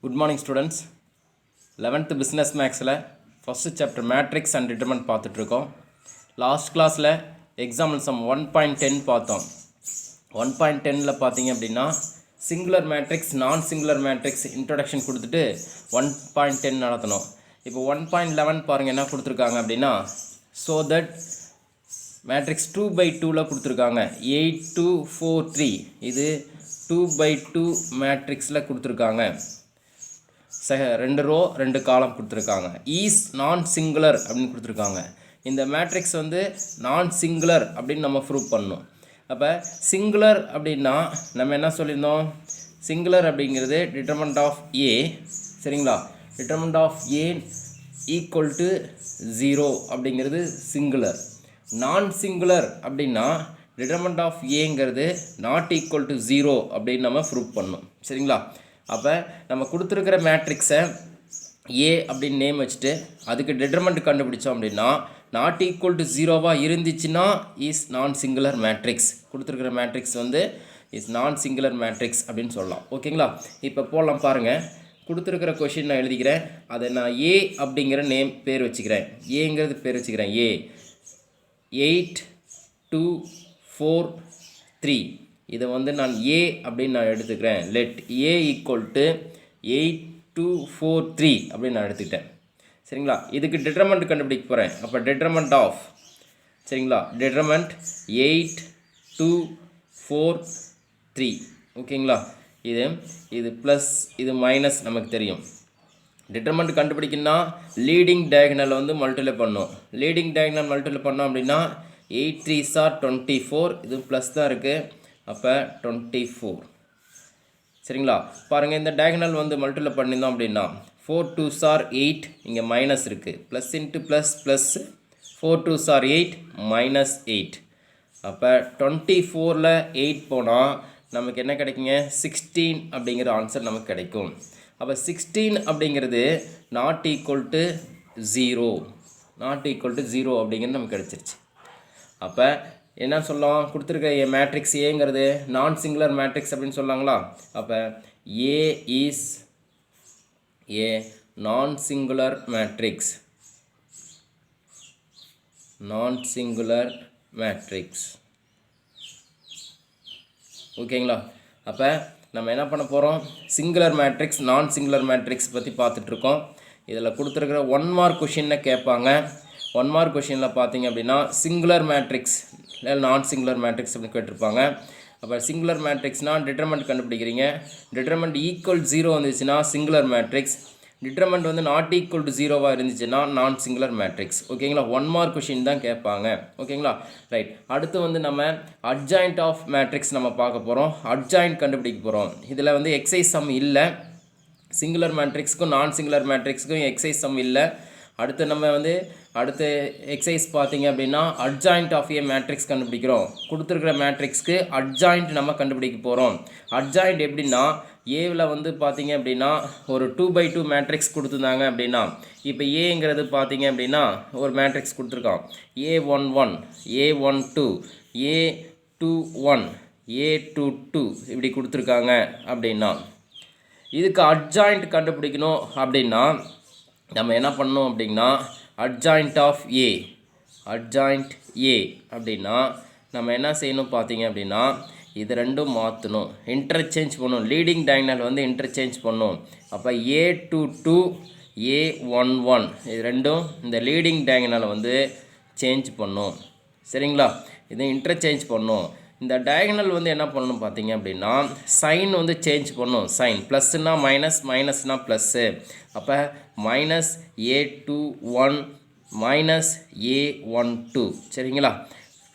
Good morning students. 11th business maxல first chapter matrix and determinant பார்த்துட்டு இருக்கோம். Last கிளாஸ்ல example some 1.10 பார்த்தோம். 1.10ல பார்த்தீங்க அப்படின்னா சிங்குலர் மேட்ரிக்ஸ் நான் சிங்குலர் மேட்ரிக்ஸ் இன்ட்ரோடக்ஷன் கொடுத்துட்டு 1.10 நடத்தணும். இப்போ 1.11 பாருங்கள் என்ன கொடுத்துருக்காங்க அப்படின்னா ஸோ தட் மேட்ரிக்ஸ் 2/2ல கொடுத்துருக்காங்க 8243 இது 2/2 மேட்ரிக்ஸில் கொடுத்துருக்காங்க. ரெண்டு ரோ ரெண்டு காலம் கொடுத்துருக்காங்க. ஈஸ் நான் சிங்குலர் அப்படின்னு கொடுத்துருக்காங்க. இந்த மேட்ரிக்ஸ் வந்து நான் சிங்குலர் அப்படின்னு நம்ம ப்ரூவ் பண்ணணும். அப்போ சிங்குலர் அப்படின்னா நம்ம என்ன சொல்லியிருந்தோம், சிங்குலர் அப்படிங்கிறது டிட்டர்மினன்ட் ஆஃப் ஏ, சரிங்களா, determinant of A equal to 0 அப்படிங்கிறது சிங்குலர். நான் சிங்குலர் அப்படின்னா டிட்டர்மினன்ட் ஆஃப் ஏங்கிறது நாட் ஈக்குவல் டு 0 அப்படின்னு நம்ம ப்ரூவ் பண்ணணும், சரிங்களா. அப்போ நம்ம கொடுத்துருக்கிற மேட்ரிக்ஸை ஏ அப்படின்னு நேம் வச்சுட்டு அதுக்கு டிட்டர்மினன்ட் கண்டுபிடிச்சோம் அப்படின்னா நாட் ஈக்குவல் டு 0வாக இருந்துச்சுன்னா இஸ் நான் சிங்குலர் மேட்ரிக்ஸ். கொடுத்துருக்கிற மேட்ரிக்ஸ் வந்து இஸ் நான் சிங்குலர் மேட்ரிக்ஸ் அப்படின்னு சொல்லலாம். ஓகேங்களா. இப்போ போடலாம் பாருங்கள். கொடுத்துருக்கிற கொஷின் நான் எழுதிக்கிறேன், அதை நான் ஏ அப்படிங்கிற நேம் பேர் வச்சுக்கிறேன். ஏங்கிறது பேர் வச்சுக்கிறேன். ஏ 8243 இதை வந்து நான் ஏ அப்படின்னு நான் எடுத்துக்கிறேன். லெட் ஏ ஈக்குவல் டு 8243 அப்படின்னு நான் எடுத்துக்கிட்டேன், சரிங்களா. இதுக்கு டிட்டர்மினன்ட் கண்டுபிடிக்க போகிறேன். அப்போ டிட்டர்மினன்ட் ஆஃப், சரிங்களா, டிட்டர்மினன்ட் 8243, ஓகேங்களா. இது ப்ளஸ் இது மைனஸ் நமக்கு தெரியும். டிட்டர்மினன்ட் கண்டுபிடிக்கணும்னா லீடிங் டயகனல் வந்து மல்டிப்ளை பண்ணோம். லீடிங் டயகனல் மல்டிப்ளை பண்ணோம் அப்படின்னா 8 3s are 24, இது ப்ளஸ் தான் இருக்குது. அப்போ 24, சரிங்களா. பாருங்கள், இந்த டயகனல் வந்து மல்டிப்ளை பண்ணியிருந்தோம் அப்படின்னா 4 2s are 8, இங்கே மைனஸ் இருக்குது. Plus into plus plus 4 2s are 8 minus 8. அப்போ 24ல் 8 போனால் நமக்கு என்ன கிடைக்குங்க, 16 அப்படிங்கிற ஆன்சர் நமக்கு கிடைக்கும். அப்போ 16 அப்படிங்கிறது not equal to 0, not equal to 0 அப்படிங்கிறது நமக்கு கிடச்சிருச்சு. அப்போ என்ன சொல்லலாம், கொடுத்துருக்க மேட்ரிக்ஸ் ஏங்கிறது நான் சிங்குலர் மேட்ரிக்ஸ் அப்படின்னு சொல்லாங்களா. அப்போ ஏ இஸ் ஏ நான் சிங்குலர் மேட்ரிக்ஸ், நான் சிங்குலர் மேட்ரிக்ஸ், ஓகேங்களா. அப்போ நம்ம என்ன பண்ண போகிறோம், சிங்குலர் மேட்ரிக்ஸ் நான் சிங்குலர் மேட்ரிக்ஸ் பற்றி பார்த்துட்ருக்கோம். இதில் கொடுத்துருக்கிற 1 மார்க் கொஷின்னு கேட்பாங்க. 1 மார்க் கொஷினில் பார்த்தீங்க அப்படின்னா சிங்குலர் மேட்ரிக்ஸ் இல்லை நான் சிங்குலர் மேட்ரிக்ஸ் அப்படின்னு கேட்டிருப்பாங்க. அப்போ சிங்குலர் மேட்ரிக்ஸ்னால் டிட்டர்மினன்ட் கண்டுபிடிக்கிறீங்க. டிட்டர்மினன்ட் ஈக்குவல் 0 வந்துச்சுன்னா சிங்குலர் மேட்ரிக்ஸ், டிட்டர்மினன்ட் வந்து நாட் ஈக்குவல் டு 0வாக இருந்துச்சுன்னா நான் சிங்குலர் மேட்ரிக்ஸ், ஓகேங்களா. 1 மார்க் கொஷின் தான் கேட்பாங்க, ஓகேங்களா. ரைட். அடுத்து வந்து நம்ம அட்ஜாயிண்ட் ஆஃப் மேட்ரிக்ஸ் நம்ம பார்க்க போகிறோம். அட்ஜாயிண்ட் கண்டுபிடிக்க போகிறோம். இதில் வந்து எக்ஸைஸ் சம் இல்லை. சிங்குலர் மேட்ரிக்ஸ்க்கும் நான் சிங்குலர் மேட்ரிக்ஸுக்கும் எக்ஸைஸ் சம் இல்லை. அடுத்து நம்ம வந்து அடுத்த எக்ஸசைஸ் பார்த்தீங்க அப்படின்னா அட்ஜாயிண்ட் ஆஃப் ஏ மேட்ரிக்ஸ் கண்டுபிடிக்கிறோம். கொடுத்துருக்கிற மேட்ரிக்ஸ்க்கு அட்ஜாயிண்ட் நம்ம கண்டுபிடிக்க போகிறோம். அட்ஜாயிண்ட் எப்படின்னா ஏவில் வந்து பார்த்தீங்க அப்படின்னா ஒரு 2/2 மேட்ரிக்ஸ் கொடுத்துருந்தாங்க அப்படின்னா இப்போ ஏங்கிறது பார்த்தீங்க அப்படின்னா ஒரு மேட்ரிக்ஸ் கொடுத்துருக்கோம். A11 A12 A21 A22 இப்படி கொடுத்துருக்காங்க அப்படின்னா இதுக்கு அட்ஜாயிண்ட் கண்டுபிடிக்கணும் அப்படின்னா நம்ம என்ன பண்ணணும் அப்படின்னா adjoint of A, adjoint A அப்படின்னா நம்ம என்ன செய்யணும் பார்த்தீங்க அப்படின்னா இது ரெண்டும் மாற்றணும், இன்டர்சேஞ்ச் பண்ணணும். லீடிங் டயகனல் வந்து இன்டர்சேஞ்ச் பண்ணணும். அப்போ A22 A11 இது ரெண்டும் இந்த லீடிங் டயகனலை வந்து சேஞ்ச் பண்ணணும், சரிங்களா. இதை இன்டர்சேஞ்ச் பண்ணணும். இந்த டயகனல் வந்து என்ன பண்ணணும் பார்த்தீங்க அப்படின்னா சைன் வந்து சேஞ்ச் பண்ணணும். சைன் ப்ளஸ்னா மைனஸ், மைனஸ்னா ப்ளஸ்ஸு. அப்போ மைனஸ் A21 மைனஸ் A12, சரிங்களா.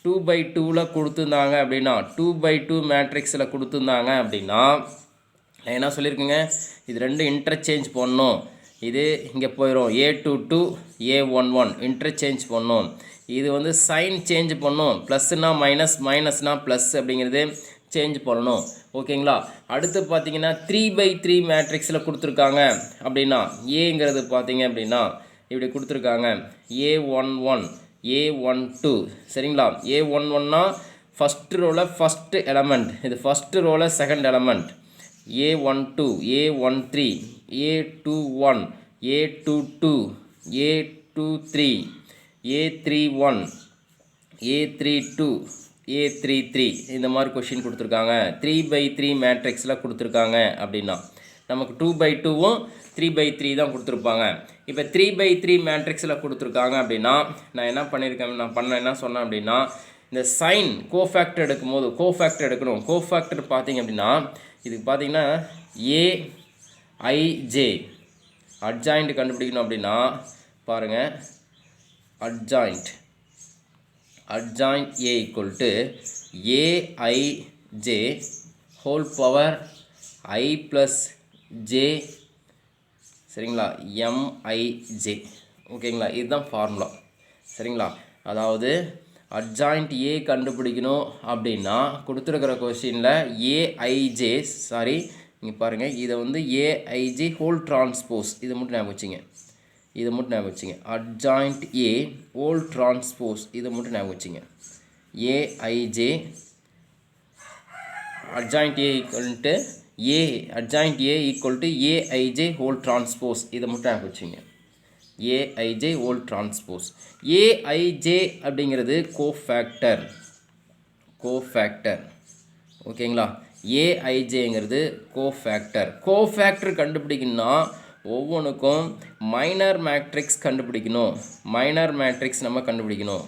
2/2ல் கொடுத்துருந்தாங்க அப்படின்னா 2/2 மேட்ரிக்ஸில் கொடுத்துருந்தாங்க அப்படின்னா என்ன சொல்லியிருக்குங்க, இது ரெண்டு இன்டர்சேஞ்ச் பண்ணணும். இது இங்கே போயிடும். A22 A11 இன்டர்சேஞ்ச் பண்ணணும். இது வந்து சைன் சேஞ்ச் பண்ணணும். ப்ளஸ்னா மைனஸ், மைனஸ்னா ப்ளஸ் அப்படிங்கிறது சேஞ்ச் பண்ணணும், ஓகேங்களா. அடுத்து பார்த்தீங்கன்னா 3/3 மேட்ரிக்ஸில் கொடுத்துருக்காங்க அப்படின்னா ஏங்கிறது பார்த்தீங்க அப்படின்னா இப்படி கொடுத்துருக்காங்க. A11 A12, சரிங்களா. A11னா ஃபஸ்ட்டு ரோவில் ஃபஸ்ட்டு எலமெண்ட், இது ஃபஸ்ட்டு ரோவில் second element. A12 A13 A21, A22, A23, A31, A32, A33 இந்த மாதிரி கொஷின் கொடுத்துருக்காங்க. 3/3 மேட்ரிக்ஸில் கொடுத்துருக்காங்க அப்படின்னா நமக்கு 2/2வும் 3/3 தான் கொடுத்துருப்பாங்க. இப்போ 3/3 மேட்ரிக்ஸில் கொடுத்துருக்காங்க அப்படின்னா நான் என்ன பண்ணியிருக்கேன், என்ன சொன்னேன் அப்படின்னா இந்த சைன் கோஃபேக்டர் எடுக்கும் போது கோஃபேக்டர் எடுக்கணும். கோஃபேக்டர் பார்த்தீங்க அப்படின்னா இதுக்கு பார்த்தீங்கன்னா ஏஐஜே அட்ஜாயிண்ட் கண்டுபிடிக்கணும் அப்படின்னா பாருங்கள், adjoint A equal to aij whole power I plus j சரிங்களா mij. ஓகேங்களா, இதுதான் ஃபார்முலா. சரிங்களா, அதாவது adjoint A கண்டுபிடிக்கணும் அப்படின்னா கொடுத்துருக்கிற கொஸ்டினில் ஏஐஜே இங்கே பாருங்கள், இதை வந்து ஏஐஜே ஹோல் டிரான்ஸ்போஸ் இதை மட்டும் ஞாபகம் வச்சுங்க. adjoint A whole transpose இதை மட்டும் ஞாபகம் வச்சுங்க. AIJ adjoint A equal to AIJ whole transpose இதை மட்டும் ஞாபகம் வச்சுங்க. AIJ whole transpose. AIJ அப்படிங்கிறது கோஃபேக்டர். ஓகேங்களா, ஏஐஜேங்கிறது கோஃபேக்டர் கண்டுபிடிக்கணும்னா ஒவ்வொன்றுக்கும் மைனர் மேட்ரிக்ஸ் நம்ம கண்டுபிடிக்கணும்.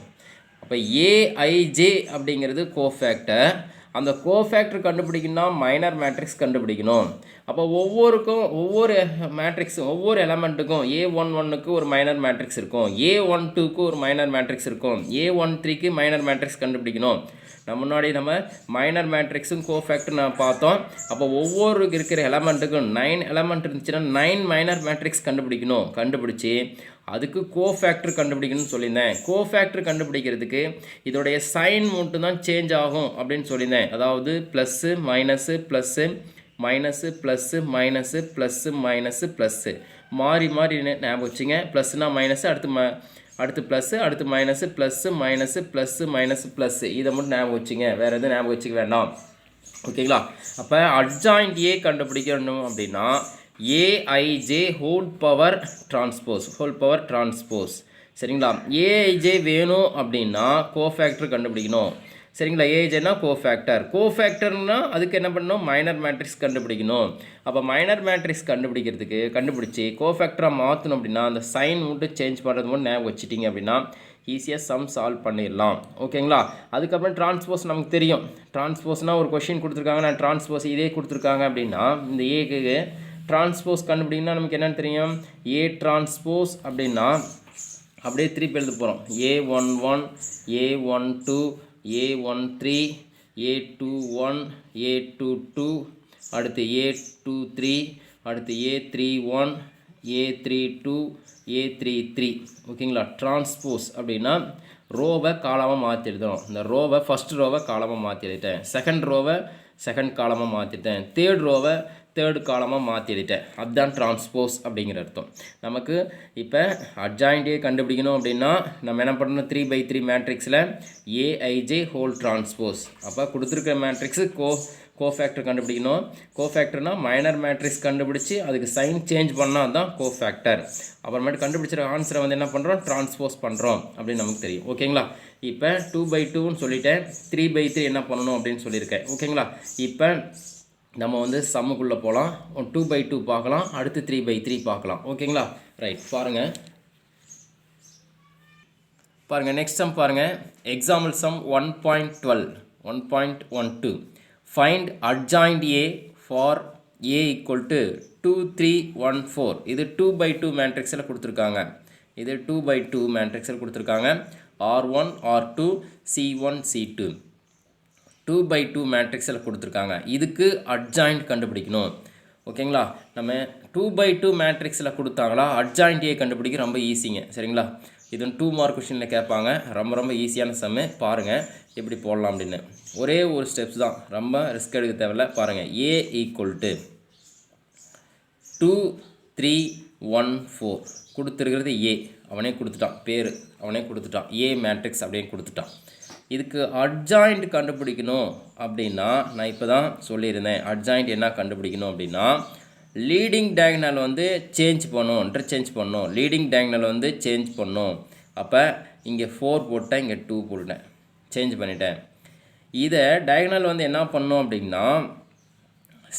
அப்போ ஏஐஜே அப்படிங்கிறது கோஃபேக்டர். அந்த கோஃபேக்டர் கண்டுபிடிக்கணும்னா மைனர் மேட்ரிக்ஸ் கண்டுபிடிக்கணும். அப்போ ஒவ்வொரு மேட்ரிக்ஸும் ஒவ்வொரு எலமெண்ட்டுக்கும் A11க்கு ஒரு மைனர் மேட்ரிக்ஸ் இருக்கும், A12க்கு ஒரு மைனர் மேட்ரிக்ஸ் இருக்கும், A13க்கு மைனர் மேட்ரிக்ஸ் கண்டுபிடிக்கணும். முன்னாடி நம்ம மைனர் மேட்ரிக்ஸும் கோஃபேக்டர் நான் பார்த்தோம். அப்போ ஒவ்வொரு இருக்கிற எலமெண்ட்டுக்கும் 9 எலமெண்ட் இருந்துச்சுன்னா 9 மைனர் மேட்ரிக்ஸ் கண்டுபிடிச்சி அதுக்கு கோஃபேக்டர் கண்டுபிடிக்கணும்னு சொல்லியிருந்தேன். கோஃபேக்டர் கண்டுபிடிக்கிறதுக்கு இதோடைய சைன் மட்டும் தான் சேஞ்ச் ஆகும் அப்படின்னு சொல்லியிருந்தேன். அதாவது plus minus plus minus plus minus plus minus plus மாறி ஞாபகம் வச்சுங்க. ப்ளஸ்னால் மைனஸு, அடுத்து ப்ளஸ்ஸு, அடுத்து minus, plus minus plus minus plus இதை மட்டும் ஞாபகம் வச்சுங்க, வேறு எதுவும் ஞாபகம் வச்சுக்க வேண்டாம். ஓகேங்களா, அப்போ அட்ஜாயிண்ட் ஏ கண்டுபிடிக்கணும் அப்படின்னா ஏஐஜே ஹோல் பவர் டிரான்ஸ்போஸ். சரிங்களா, ஏஐஜே வேணும் அப்படின்னா கோஃபேக்டர் கண்டுபிடிக்கணும். சரிங்களா, ஏஐஜேனா கோஃபேக்டர்னா அதுக்கு என்ன பண்ணணும், மைனர் மேட்ரிக்ஸ் கண்டுபிடிக்கணும். அப்போ மைனர் மேட்ரிக்ஸ் கண்டுபிடிச்சி கோஃபேக்டராக மாற்றணும் அப்படின்னா அந்த சைன் மட்டும் சேஞ்ச் பண்ணுறது மட்டும் ஞாபகம் வச்சுட்டிங்க அப்படின்னா ஈஸியாக சம் சால்வ் பண்ணிடலாம். ஓகேங்களா, அதுக்கப்புறம் டிரான்ஸ்போஸ் நமக்கு தெரியும். டிரான்ஸ்போஸ்னால் ஒரு கொஷின் கொடுத்துருக்காங்க, நான் டிரான்ஸ்போஸ் இதே கொடுத்துருக்காங்க அப்படின்னா இந்த ஏக்கு டிரான்ஸ்போஸ் கண்டுபிடிங்கன்னா நமக்கு என்னென்னு தெரியும். ஏ டிரான்ஸ்போஸ் அப்படின்னா அப்படியே திருப்பி எழுத போகிறோம். A11, A12, A13, A21, A22, அடுத்து A23, அடுத்து A31, A32, A33. ஓகேங்களா, டிரான்ஸ்போஸ் அப்படின்னா ரோவை காலமாக மாற்றி எழுதணும். இந்த ரோவை ஃபஸ்ட் ரோவை காலமாக மாற்றி எழுதிட்டேன், செகண்ட் ரோவை செகண்ட் காலமாக மாற்றிட்டேன், தேர்ட் ரோவை தேர்டு காலமாக மாற்றி எழுதிட்டேன். அதுதான் டிரான்ஸ்போஸ் அப்படிங்கிற அர்த்தம். நமக்கு இப்போ அட்ஜாயிண்ட் ஏ கண்டுபிடிக்கணும் அப்படின்னா நம்ம என்ன பண்ணணும், 3/3 மேட்ரிக்ஸில் ஏஐஜே ஹோல் டிரான்ஸ்போஸ். அப்போ கொடுத்துருக்க மேட்ரிக்ஸு கோஃபேக்டர் கண்டுபிடிக்கணும். கோஃபேக்டர்னா மைனர் மேட்ரிக்ஸ் கண்டுபிடிச்சி அதுக்கு சைன் சேஞ்ச் பண்ணால் தான் கோஃபேக்டர். அப்புறமேட்டு கண்டுபிடிச்சிற ஆன்சரை வந்து என்ன பண்ணுறோம், டிரான்ஸ்போஸ் பண்ணுறோம் அப்படின்னு நமக்கு தெரியும். ஓகேங்களா, இப்போ 2/2ன்னு சொல்லிட்டேன், 3/3 என்ன பண்ணணும் அப்படின்னு சொல்லியிருக்கேன். ஓகேங்களா, இப்போ நம்ம வந்து சம்முக்குள்ளே போகலாம். 2/2 பார்க்கலாம், அடுத்து 3/3 பார்க்கலாம். ஓகேங்களா, ரைட். பாருங்கள் நெக்ஸ்ட் சம் பாருங்கள். Example sum 1.12 find adjoint A for A equal to 2, 3, 1, 4. இது 2/2 மேட்ரிக்ஸில் கொடுத்துருக்காங்க. R1, R2, C1, C2 2/2 மேட்ரிக்ஸில் கொடுத்துருக்காங்க. இதுக்கு அட்ஜாயிண்ட் கண்டுபிடிக்கணும். ஓகேங்களா, நம்ம 2/2 மேட்ரிக்ஸில் கொடுத்தாங்களா அட்ஜாயிண்ட் ஏ கண்டுபிடிக்க ரொம்ப ஈஸிங்க. சரிங்களா, இது 2 மார்க் கொஷினில் கேட்பாங்க. ரொம்ப ஈஸியான சம்மு. பாருங்கள் எப்படி போடலாம் அப்படின்னு. ஒரே ஒரு ஸ்டெப்ஸ் தான், ரொம்ப ரிஸ்க் எடுக்க தேவையில்ல. பாருங்கள், ஏ ஈக்குவல் டு 2, 3, 1, 4 கொடுத்துருக்கிறது ஏ. அவனே கொடுத்துட்டான், ஏ மேட்ரிக்ஸ் அப்படின்னு கொடுத்துட்டான். இதுக்கு அட்ஜாயிண்ட் கண்டுபிடிக்கணும் அப்படின்னா நான் இப்போ தான் சொல்லியிருந்தேன். அட்ஜாயிண்ட் என்ன கண்டுபிடிக்கணும் அப்படின்னா லீடிங் டயகனல் வந்து சேஞ்ச் பண்ணும், இன்டர்சேஞ்ச் பண்ணும். லீடிங் டயகனல் வந்து சேஞ்ச் பண்ணும். அப்போ இங்கே 4 போட்டேன், இங்கே 2 போட்டேன், சேஞ்ச் பண்ணிட்டேன். இதை டயகனல் வந்து என்ன பண்ணும் அப்படின்னா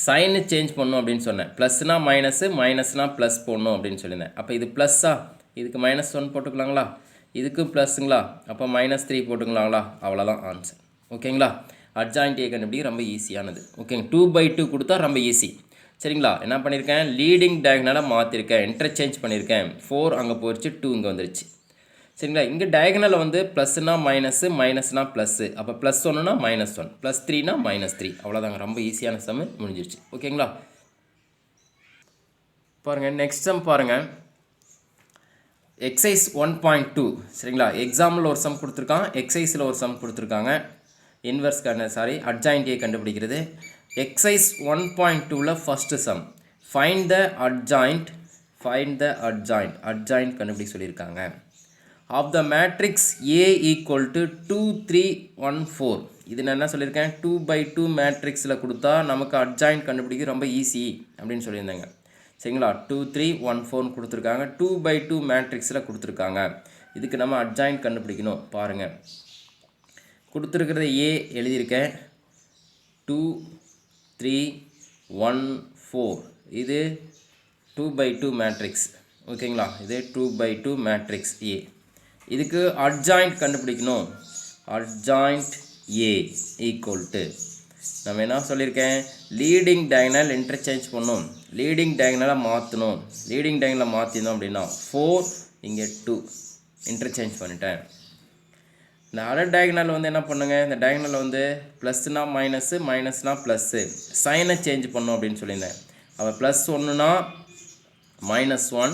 சைனு சேஞ்ச் பண்ணும் அப்படின்னு சொன்னேன். ப்ளஸ்னா மைனஸு, மைனஸ்னா ப்ளஸ் போடணும் அப்படின்னு சொல்லியிருந்தேன். அப்போ இது ப்ளஸ்ஸா, இதுக்கு -1 போட்டுக்கலாங்களா, இதுக்கும் ப்ளஸ்ஸுங்களா, அப்போ -3 போட்டுக்கலாங்களா, அவ்வளோதான் ஆன்சர். ஓகேங்களா. அட்ஜாயிண்ட் ஏ கண்டுபிடிக்க ரொம்ப ஈஸியானது. ஓகேங்க. 2/2 கொடுத்தா ரொம்ப ஈஸி. சரிங்களா. என்ன பண்ணியிருக்கேன், லீடிங் டயகனலை மாற்றிருக்கேன், இன்டர்சேஞ்ச் பண்ணியிருக்கேன். 4 அங்கே போயிடுச்சு, 2 இங்கே வந்துருச்சு. சரிங்களா. இங்கே டயகனலில் வந்து ப்ளஸ்னா மைனஸு, மைனஸ்னா ப்ளஸ்ஸு, அப்போ +1னா -1, +3னா -3, அவ்வளோதாங்க. ரொம்ப ஈஸியான சம் முடிஞ்சிருச்சு. ஓகேங்களா. பாருங்கள் நெக்ஸ்ட் சம் பாருங்கள். எக்ஸைஸ் 1.2 சரிங்களா. எக்ஸாம்பிள் ஒரு சம் கொடுத்துருக்கான், எக்ஸைஸில் ஒரு சம் கொடுத்துருக்காங்க. இன்வெர்ஸ் அட்ஜாயிண்ட் ஏ கண்டுபிடிக்கிறது. எக்ஸைஸ் 1.2ல first sum, find the adjoint கண்டுபிடிக்க சொல்லியிருக்காங்க. Of the matrix A equal to 2, 3, 1, 4. இது நான் என்ன சொல்லியிருக்கேன், 2/2 மேட்ரிக்ஸில் கொடுத்தா நமக்கு அட்ஜாயிண்ட் கண்டுபிடிக்க ரொம்ப ஈஸி அப்படின்னு சொல்லியிருந்தாங்க. சரிங்களா. 2, 3, 1, 4 கொடுத்துருக்காங்க. 2/2 மேட்ரிக்ஸில் கொடுத்துருக்காங்க. இதுக்கு நம்ம அட்ஜாயிண்ட் கண்டுபிடிக்கணும். பாருங்கள், கொடுத்துருக்கிறத A எழுதியிருக்கேன். 2, 3, 1, 4. இது 2/2 மேட்ரிக்ஸ். ஓகேங்களா. இது 2/2 மேட்ரிக்ஸ் A. இதுக்கு அட்ஜாயிண்ட் கண்டுபிடிக்கணும். அட்ஜாயிண்ட் A ஈக்குவல் டு நம்ம என்ன சொல்லியிருக்கேன், லீடிங் டயகனல் இன்டர்சேஞ்ச் பண்ணணும், லீடிங் டயகனலை மாற்றணும். லீடிங் டயகனலை மாற்றினோம் அப்படின்னா 4 இங்கே 2 இன்டர்சேஞ்ச் பண்ணிட்டேன். இந்த அதர் டயகனல் வந்து என்ன பண்ணுங்க, இந்த டயகனல் வந்து ப்ளஸ்னா மைனஸு, மைனஸ்னா ப்ளஸ்ஸு, சைனை சேஞ்ச் பண்ணணும் அப்படின்னு சொல்லியிருந்தேன். அப்போ +1னா -1,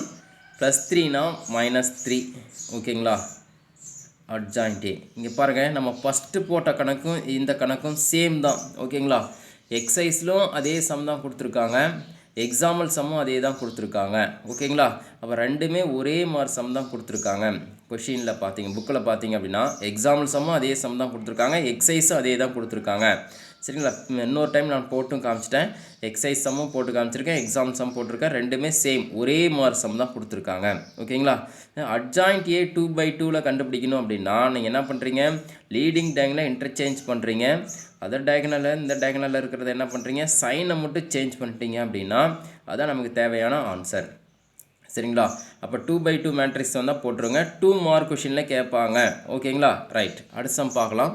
+3னா -3. ஓகேங்களா. அட்ஜாயிண்ட் ஏ இங்கே பாருங்கள், நம்ம ஃபஸ்ட்டு போட்ட கணக்கும் இந்த கணக்கும் சேம் தான். ஓகேங்களா. எக்ஸைஸ்லும் அதே சம் தான் கொடுத்துருக்காங்க, எக்ஸாம்பிள் சம்மும் அதே தான் கொடுத்துருக்காங்க. ஓகேங்களா. அப்போ ரெண்டுமே ஒரே மாதிரி சம் தான் கொடுத்துருக்காங்க. கொஷினில் பார்த்தீங்க, புக்கில் பார்த்தீங்க அப்படின்னா எக்ஸாம்பிள் சம்மும் அதே சம் தான் கொடுத்துருக்காங்க, எக்ஸைஸும் அதே தான் கொடுத்துருக்காங்க. சரிங்களா. இன்னொரு டைம் நான் போட்டும் காமிச்சிட்டேன், எக்ஸைஸ் சம்மும் போட்டு காமிச்சிருக்கேன், எக்ஸாம் சம் போட்டிருக்கேன். ரெண்டுமே சேம் ஒரே மாதிரி சம் தான் கொடுத்துருக்காங்க. ஓகேங்களா. அட்ஜாயிண்ட் ஏ 2/2ல கண்டுபிடிக்கணும் அப்படின்னா நீங்கள் என்ன பண்ணுறீங்க, லீடிங் டயகனலை இன்டர்சேஞ்ச் பண்ணுறீங்க. அதர் டயகனலில் இந்த டயகனலில் இருக்கிறத என்ன பண்ணுறீங்க, சைனை மட்டும் சேஞ்ச் பண்ணிட்டீங்க அப்படின்னா அதான் நமக்கு தேவையான ஆன்சர். சரிங்களா. அப்போ 2/2 மேட்ரிக்ஸ் வந்தால் போட்டுருங்க. 2 மார்க் கொஷினில் கேட்பாங்க. ஓகேங்களா. ரைட், அடுத்த சம் பார்க்கலாம்.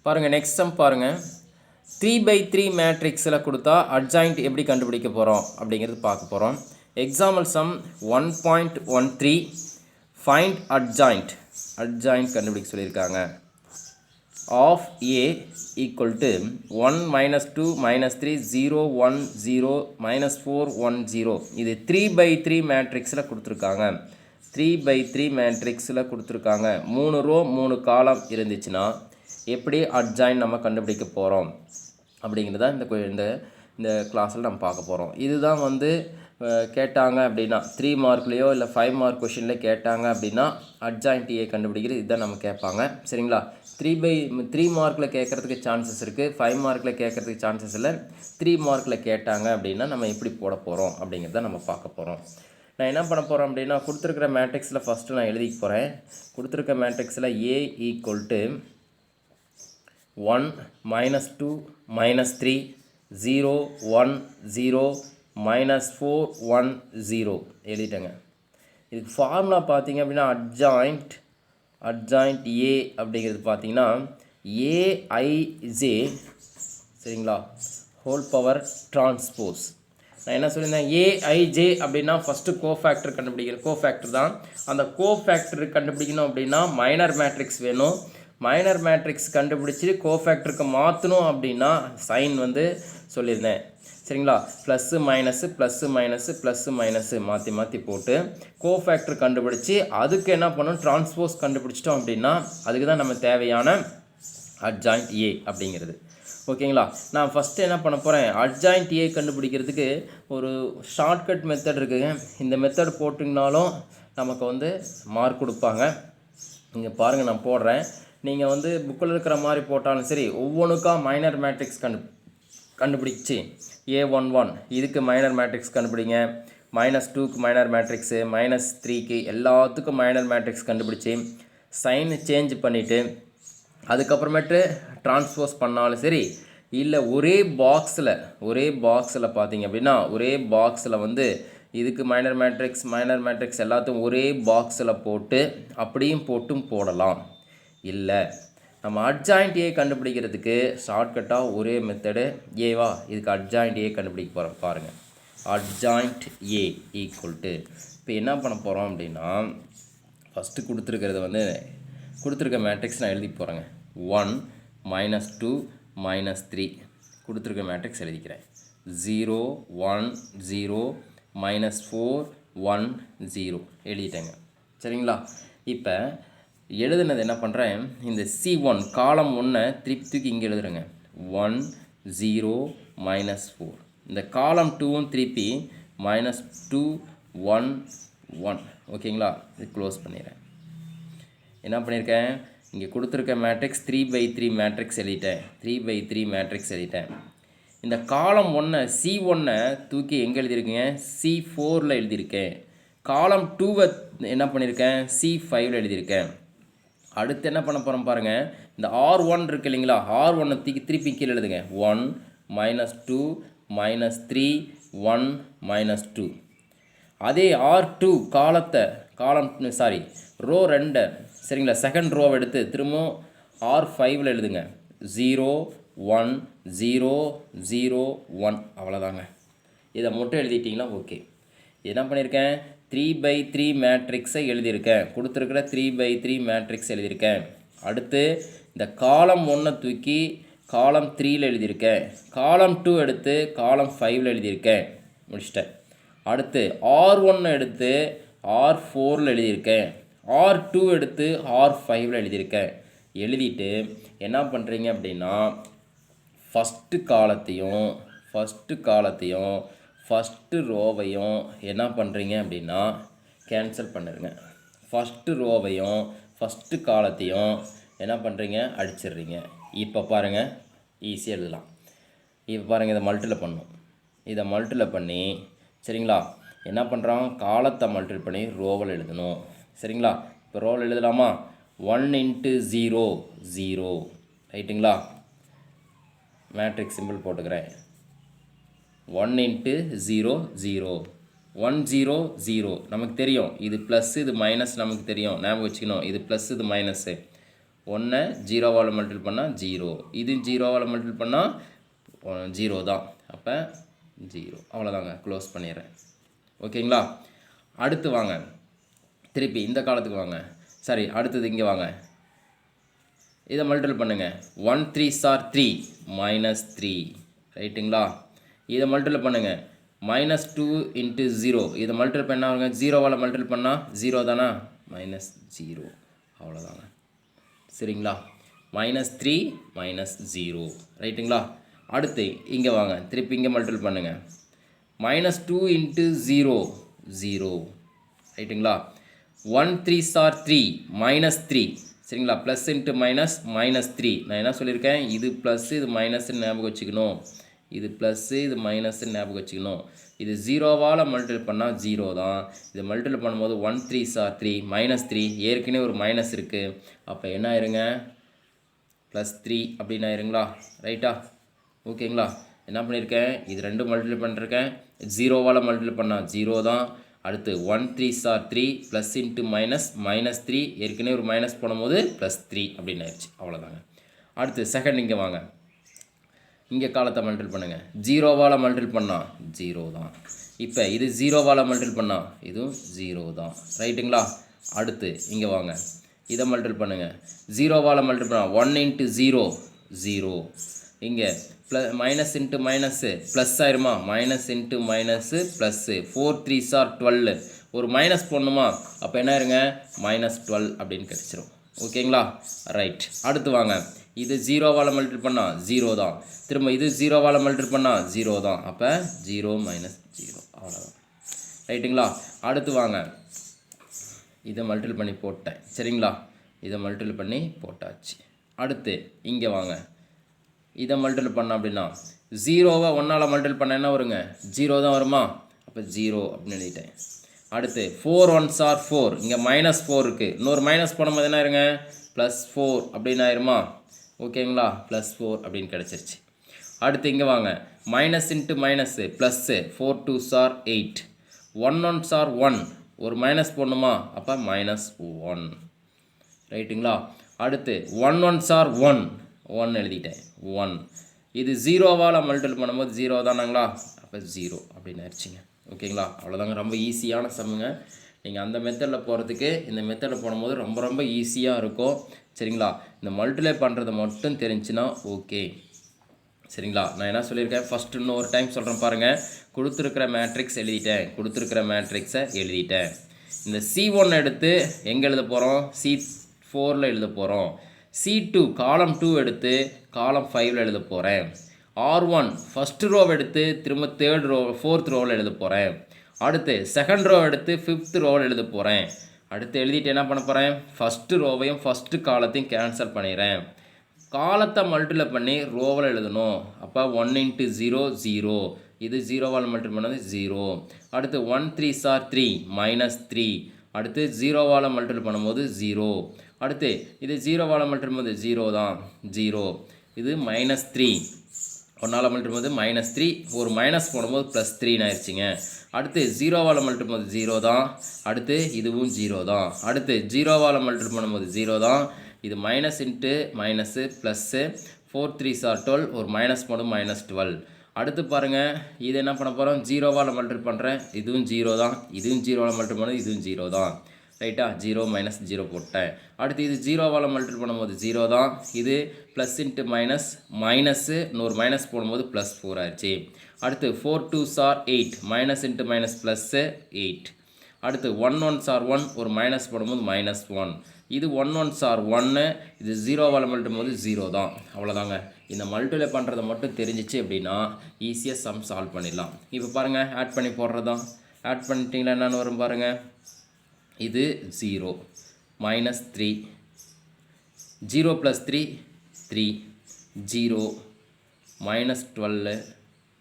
பாருங்கள் நெக்ஸ்ட் சம் பாருங்கள். 3/3 மேட்ரிக்ஸில் கொடுத்தா அட்ஜாயிண்ட் எப்படி கண்டுபிடிக்க போகிறோம் அப்படிங்கிறது பார்க்க போகிறோம். எக்ஸாம்பிள் சம் 1.13 ஃபைண்ட் அட்ஜாயிண்ட் கண்டுபிடிக்க சொல்லியிருக்காங்க. Of A equal to 1, -2, -3, 0, 1, 0, -4, 1, 0. இது 3/3 மேட்ரிக்ஸில் கொடுத்துருக்காங்க. 3/3 மேட்ரிக்ஸில் கொடுத்துருக்காங்க. 3 ரோ 3 காலம் இருந்துச்சுன்னா எப்படி அட்ஜாயிண்ட் நம்ம கண்டுபிடிக்க போகிறோம் அப்படிங்கிறத இந்த கிளாஸில் நம்ம பார்க்க போகிறோம். இதுதான் வந்து கேட்டாங்க அப்படின்னா 3 மார்க்லேயோ இல்லை 5 மார்க் கொஷினில் கேட்டாங்க அப்படின்னா அட்ஜாயிண்ட் ஏ கண்டுபிடிக்கிறது இதுதான் நம்ம கேட்பாங்க. சரிங்களா. 3 மார்க்கில் கேட்குறதுக்கு சான்சஸ் இருக்குது, 5 மார்க்கில் கேட்குறதுக்கு சான்சஸ் இல்லை. 3 மார்க்கில் கேட்டாங்க அப்படின்னா நம்ம எப்படி போட போகிறோம் அப்படிங்கிறத நம்ம பார்க்க போகிறோம். நான் என்ன பண்ண போகிறேன் அப்படின்னா கொடுத்துருக்கிற மேட்ரிக்ஸில் ஃபஸ்ட்டு நான் எழுதிக்க போகிறேன். கொடுத்துருக்க மேட்ரிக்ஸில் A ஈக்குவல் டு 1, -2, -3, 0, 1, 0, -4, 1, 0 எழுதிட்டேங்க. இதுக்கு ஃபார்முலா பார்த்தீங்க அப்படின்னா அட்ஜாயிண்ட் ஏ அப்படிங்கிறது பார்த்தீங்கன்னா ஏஐஜே சரிங்களா ஹோல் பவர் டிரான்ஸ்போஸ். நான் என்ன சொல்லியிருந்தேன், ஏஐஜே அப்படின்னா ஃபஸ்ட்டு கோஃபேக்டர் கண்டுபிடிக்கிறேன். கோஃபேக்டர் தான். அந்த கோஃபேக்டர் கண்டுபிடிக்கணும் அப்படின்னா மைனர் மேட்ரிக்ஸ் வேணும். மைனர் மேட்ரிக்ஸ் கண்டுபிடிச்சி கோஃபேக்டருக்கு மாற்றணும் அப்படின்னா சைன் வந்து சொல்லியிருந்தேன். சரிங்களா. ப்ளஸ்ஸு மைனஸு மாற்றி போட்டு கோஃபேக்டர் கண்டுபிடிச்சி அதுக்கு என்ன பண்ணணும், டிரான்ஸ்போஸ் கண்டுபிடிச்சிட்டோம் அப்படின்னா அதுக்கு தான் நம்ம தேவையான அட்ஜாயிண்ட் ஏ அப்படிங்கிறது. ஓகேங்களா. நான் ஃபஸ்ட்டு என்ன பண்ண போகிறேன், அட்ஜாயிண்ட் ஏ கண்டுபிடிக்கிறதுக்கு ஒரு ஷார்ட்கட் மெத்தட் இருக்குதுங்க. இந்த மெத்தட் போட்டிங்கனாலும் நமக்கு வந்து மார்க் கொடுப்பாங்க. இங்கே பாருங்கள் நான் போடுறேன், நீங்கள் வந்து புக்கில் இருக்கிற மாதிரி போட்டாலும் சரி ஒவ்வொன்றுக்கா மைனர் மேட்ரிக்ஸ் கண்டுபிடிச்சி A11 இதுக்கு மைனர் மேட்ரிக்ஸ் கண்டுபிடிங்க. -2க்கு மைனர் மேட்ரிக்ஸு, -3க்கு எல்லாத்துக்கும் மைனர் மேட்ரிக்ஸ் கண்டுபிடிச்சி சைன் சேஞ்ச் பண்ணிவிட்டு அதுக்கப்புறமேட்டு டிரான்ஸ்போஸ் பண்ணாலும் சரி, இல்லை ஒரே பாக்ஸில் பார்த்தீங்க அப்படின்னா ஒரே பாக்ஸில் வந்து இதுக்கு மைனர் மேட்ரிக்ஸ் எல்லாத்தையும் ஒரே பாக்ஸில் போட்டு அப்படியும் போடலாம். இல்லை நம்ம அட்ஜாயிண்ட் ஏ கண்டுபிடிக்கிறதுக்கு ஷார்ட்கட்டாக ஒரே மெத்தடு ஏவா, இதுக்கு அட்ஜாயிண்ட் ஏ கண்டுபிடிக்க போகிறோம். பாருங்கள், அட்ஜாயிண்ட் ஏ ஈக்குவல் டு இப்போ என்ன பண்ண போகிறோம் அப்படின்னா ஃபஸ்ட்டு கொடுத்துருக்க மேட்ரிக்ஸ் நான் எழுதி போகிறேங்க. 1 -2 -3 கொடுத்துருக்க மேட்ரிக்ஸ் எழுதிக்கிறேன். 0 1 0 -4 1 0 எழுதிட்டேங்க. சரிங்களா? இப்போ எழுதுனது என்ன பண்ணுறேன், இந்த C1 காலம் 1 திருப்பி இங்கே எழுதுறேங்க. 1 0 -4 இந்த காலம் 2ம் திருப்பி -2 1 1. ஓகேங்களா? இது க்ளோஸ் பண்ணிடுறேன். என்ன பண்ணியிருக்கேன், இங்கே கொடுத்துருக்க மேட்ரிக்ஸ் 3/3 மேட்ரிக்ஸ் எழுதிட்டேன். 3/3 மேட்ரிக்ஸ் எழுதிட்டேன். இந்த காலம் 1 C1 தூக்கி எங்கே எழுதியிருக்கேங்க, C4ல் எழுதியிருக்கேன். காலம் 2 என்ன பண்ணியிருக்கேன், C5ல் எழுதியிருக்கேன். அடுத்து என்ன பண்ண போகிறோம் பாருங்கள், இந்த R1 இருக்குது இல்லைங்களா, R1 திருப்பி கீழே எழுதுங்க. 1 -2 -3 1 -2. அதே R2 ரோ 2 சரிங்களா, செகண்ட் ரோவை எடுத்து திரும்பவும் R5ல் எழுதுங்க. 0 1 0 0 1 அவ்வளோதாங்க. இதை மட்டும் எழுதிட்டிங்களா ஓகே. என்ன பண்ணியிருக்கேன், 3/3 மேட்ரிக்ஸை எழுதியிருக்கேன். கொடுத்துருக்கிற 3/3 மேட்ரிக்ஸ் எழுதியிருக்கேன். அடுத்து இந்த காலம் 1 தூக்கி காலம் 3ல் எழுதியிருக்கேன். காலம் 2 எடுத்து காலம் 5ல் எழுதியிருக்கேன். முடிச்சிட்டேன். அடுத்து R1 எடுத்து R4ல் எழுதியிருக்கேன். R2 எடுத்து R5ல் எழுதியிருக்கேன். எழுதிட்டு என்ன பண்ணுறீங்க அப்படின்னா ஃபஸ்ட்டு காலத்தையும் ஃபஸ்ட்டு ரோவையும் என்ன பண்ணுறீங்க அப்படின்னா கேன்சல் பண்ணிடுங்க. ஃபஸ்ட்டு ரோவையும் ஃபஸ்ட்டு காலத்தையும் என்ன பண்ணுறீங்க, அடிச்சிடுறீங்க. இப்போ பாருங்கள், ஈஸியாக எழுதலாம். இப்போ பாருங்கள், இதை மல்டில் பண்ணி சரிங்களா, என்ன பண்ணுறோம், காலத்தை மல்டில் பண்ணி ரோவில் எழுதணும். சரிங்களா? இப்போ ரோவில் எழுதலாமா, 1 × 0 0 ரைட்டுங்களா. மேட்ரிக்ஸ் சிம்பிள் போட்டுக்கிறேன். 1 × 0 0 1 0 0 நமக்கு தெரியும், இது ப்ளஸ் இது மைனஸ் நமக்கு தெரியும், ஞாபகம் வச்சுக்கணும். இது ப்ளஸ் இது மைனஸ்ஸு. 1 0வால் மல்டிபிள் பண்ணால் 0, இது 0வால் மல்டிபிள் பண்ணால் 0 தான். அப்போ 0 அவ்வளோதாங்க. க்ளோஸ் பண்ணிடுறேன். ஓகேங்களா? அடுத்து வாங்க, திருப்பி இந்த காலத்துக்கு வாங்க. அடுத்தது இங்கே வாங்க. இதை மல்டிபிள் பண்ணுங்கள். 1 3s are 3 -3 ரைட்டுங்களா. இதை மல்டிபிள் பண்ணுங்கள். -2 × 0 இதை மல்டிபிள் பண்ணாங்க. 0வால் மல்டிபிள் பண்ணால் 0 தானா, -0 அவ்வளோதாங்க. சரிங்களா? -3 -0 ரைட்டுங்களா. அடுத்து இங்கே வாங்க, திருப்பி இங்கே மல்டிபிள் பண்ணுங்கள். -2 × 0 0 ரைட்டுங்களா. 1 3s are 3 -3 சரிங்களா. Plus into -3. நான் என்ன சொல்லியிருக்கேன், இது ப்ளஸ்ஸு இது மைனஸ்ன்னு ஞாபகம் வச்சுக்கணும். இது ப்ளஸ்ஸு இது மைனஸ்ன்னு ஞாபகம் வச்சுக்கணும். இது 0வால் மல்டிபிள் பண்ணால் 0 தான். இது மல்டிபிள் பண்ணும்போது 1 3s are 3 -3 ஏற்கனவே ஒரு மைனஸ் இருக்குது. அப்போ என்ன ஆயிருங்க, +3 அப்படின்னு ஆயிருங்களா. ரைட்டா? ஓகேங்களா? என்ன பண்ணியிருக்கேன், இது 2 மல்டிபிள் பண்ணிருக்கேன். 0வால் மல்டிபிள் பண்ணால் 0 தான். அடுத்து 1 3s are 3 ப்ளஸ் இன்ட்டு -3 ஏற்கனவே ஒரு மைனஸ் போடும்போது +3 அப்படின்னு ஆயிடுச்சு. அவ்வளோதாங்க. அடுத்து செகண்ட் இங்கே வாங்க. இங்கே காலத்தை மல்டிபிள் பண்ணுங்கள். 0வால் மல்டிபிள் பண்ணால் 0 தான். இப்போ இது 0வால் மல்டிபிள் பண்ணால் இதுவும் 0 தான். ரைட்டுங்களா? அடுத்து இங்கே வாங்க, இதை மல்டிபிள் பண்ணுங்கள். 0வால் மல்டிபிள் பண்ணால் 1 × 0 0 இங்கே மைனஸ் இன்ட்டு மைனஸ்ஸு ப்ளஸ் ஆயிருமா, minus into minus plus. 4 3s are 12 ஒரு மைனஸ் போடணுமா, அப்போ என்ன ஆயிருங்க, -12 அப்படின்னு கிடச்சிரும். ஓகேங்களா? ரைட். அடுத்து வாங்க, இது 0வால் மல்டிபிள் பண்ணால் 0 தான். திரும்ப இது 0வால் மல்டிபிள் பண்ணால் 0 தான். அப்போ 0 -0 அவ்வளோதான். ரைட்டுங்களா? அடுத்து வாங்க, இதை மல்டிபிள் பண்ணி போட்டேன். சரிங்களா? இதை மல்டிபிள் பண்ணி போட்டாச்சு. அடுத்து இங்கே வாங்க, இதை மல்டிபிள் பண்ண அப்படின்னா ஜீரோவை ஒன்றால் மல்டிபிள் பண்ண என்ன வருங்க 0 தான் வருமா அப்போ 0 அப்படின்னு எழுதிட்டேன். அடுத்து 4 1s are 4 இங்கே -4 இருக்குது. இன்னொரு மைனஸ் போடும்போது என்ன ஆயிருங்க +4 அப்படின்னு ஆயிருமா ஓகேங்களா +4 அப்படின்னு கிடச்சிருச்சு. அடுத்து இங்கே வாங்க minus into minus plus 4 2s are 8 1 1s are 1 ஒரு மைனஸ் போடணுமா அப்போ -1 ரைட்டுங்களா. அடுத்து 1 1s are 1 1 எழுதிட்டேன் 1 இது 0வால் மல்டிபிள் பண்ணும்போது 0 தானாங்களா அப்போ 0 அப்படின்னு ஆயிடுச்சுங்க ஓகேங்களா. அவ்வளோதாங்க ரொம்ப ஈஸியான சம்முங்க. நீங்கள் அந்த மெத்தடில் போகிறதுக்கு இந்த மெத்தடில் போடும்போது ரொம்ப ரொம்ப ஈஸியாக இருக்கும் சரிங்களா. இந்த மல்டிப்ளை பண்ணுறது மட்டும் தெரிஞ்சுன்னா ஓகே சரிங்களா. நான் என்ன சொல்லியிருக்கேன் ஃபஸ்ட்டு இன்னொரு டைம் சொல்கிறேன் பாருங்கள். கொடுத்துருக்கிற மேட்ரிக்ஸ் எழுதிட்டேன் கொடுத்துருக்கிற மேட்ரிக்ஸை எழுதிட்டேன். இந்த C1 எடுத்து எங்கே எழுத போகிறோம் C4ல் எழுத போகிறோம். C2 காலம் 2 எடுத்து காலம் 5ல் எழுத போகிறேன். R1 ஃபஸ்ட்டு ரோவை எடுத்து திரும்ப ஃபோர்த் ரோவில் எழுத போகிறேன். அடுத்து செகண்ட் ரோ எடுத்து 5th ரோவில் எழுத போகிறேன். அடுத்து எழுதிட்டு என்ன பண்ண போகிறேன் ஃபஸ்ட்டு ரோவையும் ஃபஸ்ட்டு காலத்தையும் கேன்சல் பண்ணிடுறேன். காலத்தை மல்டிப்ளை பண்ணி ரோவில் எழுதணும். அப்போ 1 × 0 0 இது 0வால் மல்டிப்ளை பண்ணது 0. அடுத்து 1 3s are 3 -3 அடுத்து 0வால் மல்டிப்ளை பண்ணும்போது 0. அடுத்து இது 0வால் மல்டிப்ளை பண்ணும்போது 0 தான் 0 இது -3 ஒன்றால் மல்டிப்ளை பண்ணும்போது -3 ஒரு மைனஸ் போடும்போது +3 ஆயிடுச்சுங்க. அடுத்து 0வால் மல்டிப்ளை பண்ணும்போது 0 தான். அடுத்து இதுவும் 0 தான். அடுத்து 0வால் மல்டிப்ளை பண்ணும்போது 0 தான். இது minus into minus plus 4 3s are 12 ஒரு மைனஸ் போடும் -12. அடுத்து பாருங்கள் இது என்ன பண்ண போகிறோம் 0வால் மல்டிப்ளை பண்ணுறேன் இதுவும் 0 தான். இதுவும் 0வால் மல்டிப்ளை பண்ணுறது இதுவும் 0 தான் ரைட்டா 0 -0 போட்டேன். அடுத்து இது 0வால் மல்டிப்ளை பண்ணும்போது 0 தான். இது ப்ளஸ் இன்ட்டு மைனஸு இன்னொரு மைனஸ் போடும்போது +4 ஆயிடுச்சு. அடுத்து 4 2s are 8 minus into minus plus 8. அடுத்து 1 1s are 1 ஒரு மைனஸ் போடும்போது -1 இது 1 1s are 1 இது 0வால் மல்டிப்ளை பண்ணும்போது 0 தான். அவ்வளோதாங்க. இந்த மல்டிப்ளை பண்ணுறதை மட்டும் தெரிஞ்சிச்சு அப்படின்னா ஈஸியாக சம் சால்வ் பண்ணிடலாம். இப்போ பாருங்கள் ஆட் பண்ணி போடுறதான் ஆட் பண்ணிட்டீங்களா என்னென்னு வரும் பாருங்கள். இது 0 -3 0 + 3 3 0 -12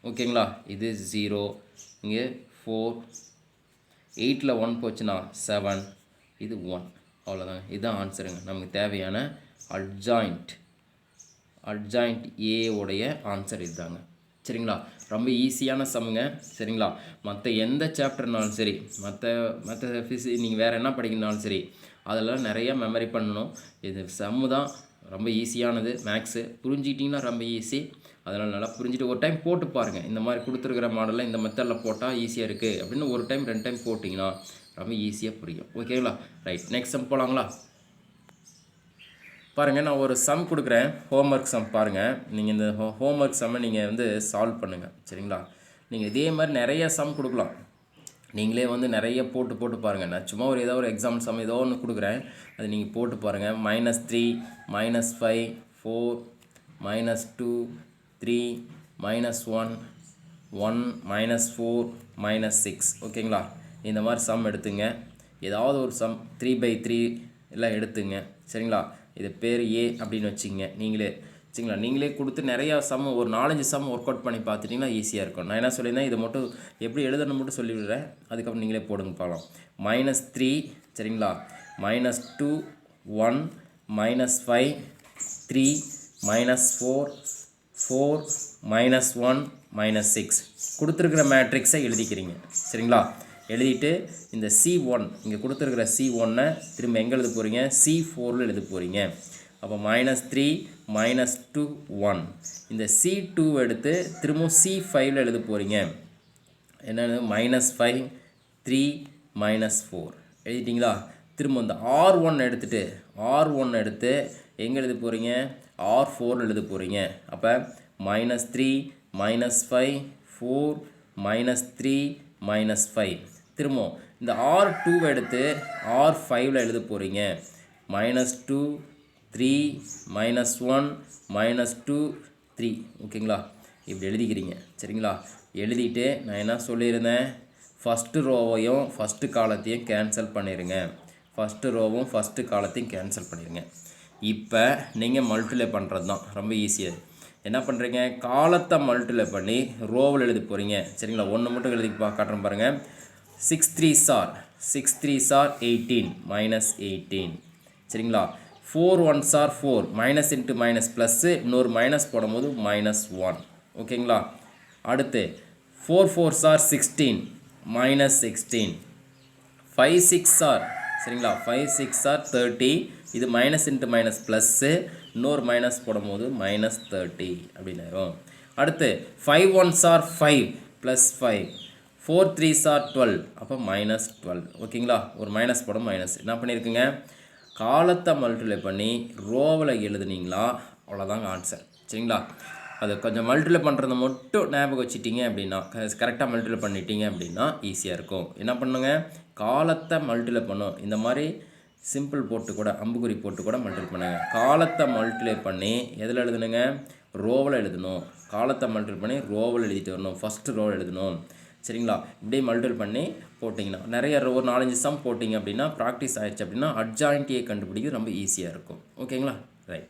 ஓகேங்களா. இது 0 இங்கே 4 8ல் 1 போச்சுன்னா 7 இது 1 அவ்வளோதாங்க. இதுதான் ஆன்சருங்க. நமக்கு தேவையான அட்ஜாயிண்ட் ஏ உடைய ஆன்சர் இதுதாங்க சரிங்களா. ரொம்ப ஈஸியான சம்முங்க சரிங்களா. மற்ற எந்த சாப்டர்னாலும் சரி மற்ற நீங்கள் வேறு என்ன படிக்கணுனாலும் சரி அதெல்லாம் நிறையா மெமரி பண்ணணும். இது சம்மு தான் ரொம்ப ஈஸியானது. மேக்ஸு புரிஞ்சிக்கிட்டிங்கன்னா ரொம்ப ஈஸி. அதனால் நல்லா புரிஞ்சுட்டு ஒரு டைம் போட்டு பாருங்கள். இந்த மாதிரி கொடுத்துருக்கிற மாடலில் இந்த மெத்தடில் போட்டால் ஈஸியாக இருக்குது அப்படின்னு ஒரு டைம் 2 டைம் போட்டிங்கன்னா ரொம்ப ஈஸியாக புரியும் ஓகேங்களா. ரைட் நெக்ஸ்ட் சம் போகலாங்களா. பாருங்கள் நான் ஒரு சம் கொடுக்குறேன் ஹோம்ஒர்க் சம் பாருங்கள். நீங்கள் இந்த ஹோம்ஒர்க் சம்மை நீங்கள் வந்து சால்வ் பண்ணுங்கள் சரிங்களா. நீங்கள் இதே மாதிரி நிறைய சம் கொடுக்கலாம். நீங்களே வந்து நிறைய போட்டு பாருங்கள். நான் சும்மா ஏதோ ஒரு எக்ஸாம்பிள் சம் ஏதோ ஒன்று கொடுக்குறேன் அது நீங்கள் போட்டு பாருங்கள். -3 -5 4 -2 3 -1 1 -4 -6 ஓகேங்களா. இந்த மாதிரி சம் எடுத்துங்க. ஏதாவது ஒரு சம் 3/3 எல்லாம் எடுத்துங்க சரிங்களா. இது பேர் ஏ அப்படின்னு வச்சுங்க நீங்களே சரிங்களா. நீங்களே கொடுத்து நிறையா சம் ஒரு 4-5 சம் ஒர்க் அவுட் பண்ணி பார்த்துட்டிங்கன்னா ஈஸியாக இருக்கும். நான் என்ன சொல்லியிருந்தேன் இதை மட்டும் எப்படி எழுதணும் மட்டும் சொல்லிவிடுறேன். அதுக்கப்புறம் நீங்களே போடுங்க பார்க்கலாம். -3 சரிங்களா -2 1 -5 3 -4 4 -1 -6 கொடுத்துருக்கிற மேட்ரிக்ஸை எழுதிக்கிறீங்க சரிங்களா. எழுதிட்டு இந்த C1 இங்கே கொடுத்துருக்கிற C1 திரும்ப எங்கே எழுத போகிறீங்க C4ல் எழுத போகிறீங்க. அப்போ -3 -2 1 இந்த C2 எடுத்து திரும்ப C5ல் எழுத போகிறீங்க. என்னென்னு -5 3 -4 எழுதிட்டிங்களா. திரும்ப இந்த R1 எடுத்து எங்கே எழுத போகிறீங்க R4ல் எழுத போகிறீங்க. அப்போ -3 -5 4 -3 -5 திரும்ப இந்த R2 எடுத்து R5ல் எழுத போகிறீங்க. -2 3 -1 -2 3 ஓகேங்களா. இப்படி எழுதிக்கிறீங்க சரிங்களா. எழுதிட்டு நான் என்ன சொல்லியிருந்தேன் ஃபஸ்ட்டு ரோவையும் ஃபஸ்ட்டு காலத்தையும் கேன்சல் பண்ணிடுங்க. ஃபஸ்ட்டு ரோவும் ஃபஸ்ட்டு காலத்தையும் கேன்சல் பண்ணிடுங்க. இப்போ நீங்கள் மல்டிப்ளை பண்ணுறது தான் ரொம்ப ஈஸியாக. என்ன பண்ணுறீங்க, காலத்தை மல்டிப்ளை பண்ணி ரோவில் எழுதி போகிறீங்க. சரிங்களா, ஒன்று மட்டும் எழுதி காட்டுறேன் பாருங்கள். 6 3s are 18 minus 18. சரிங்களா, 4 1s are 4 minus into minus plus, இன்னொரு மைனஸ் போடும்போது -1. ஓகேங்களா, அடுத்து 4 4s are 16 minus 16. 5 6 are சரிங்களா, 5 6 are 30. இது மைனஸ் இன்ட்டு மைனஸ் ப்ளஸ்ஸு, இன்னொரு மைனஸ் போடும்போது -30 அப்படின்னு. அடுத்து 5 1s are 5 + 5. 4 3s are 12, அப்போ -12. ஓகேங்களா, ஒரு மைனஸ் போடும் மைனஸ். என்ன பண்ணியிருக்குங்க, காலத்தை மல்டிப்ளை பண்ணி ரோவில் எழுதுனீங்களா, அவ்வளோதாங்க ஆன்சர். சரிங்களா, அது கொஞ்சம் மல்டிப்ளை பண்ணுறதை மட்டும் ஞாபகம் வச்சுட்டிங்க அப்படின்னா, கரெக்டாக மல்டிப்ளை பண்ணிட்டீங்க அப்படின்னா ஈஸியாக இருக்கும். என்ன பண்ணுங்க, காலத்தை மல்டிப்ளை பண்ணும். இந்த மாதிரி சிம்பிள் போட்டு கூட, அம்புக்குறி போட்டு கூட மல்டிப்ளை பண்ணுங்க. காலத்தை மல்டிப்ளை பண்ணி எதில் எழுதணுங்க, ரோவில் எழுதணும். காலத்தை மல்டிப்ளை பண்ணி ரோவில் எழுதிட்டு வரணும். ஃபஸ்ட்டு ரோவில் எழுதணும். சரிங்களா, இப்படியே மல்டிப்ளை பண்ணி போட்டிங்கன்னா, நிறைய ஒரு 4-5 சம் போட்டிங்க அப்படின்னா ப்ராக்டிஸ் ஆகிடுச்சு அப்படின்னா அட்ஜாயின்ட்டியை கண்டுபிடிக்கிறது ரொம்ப ஈஸியாக இருக்கும். ஓகேங்களா, ரைட்.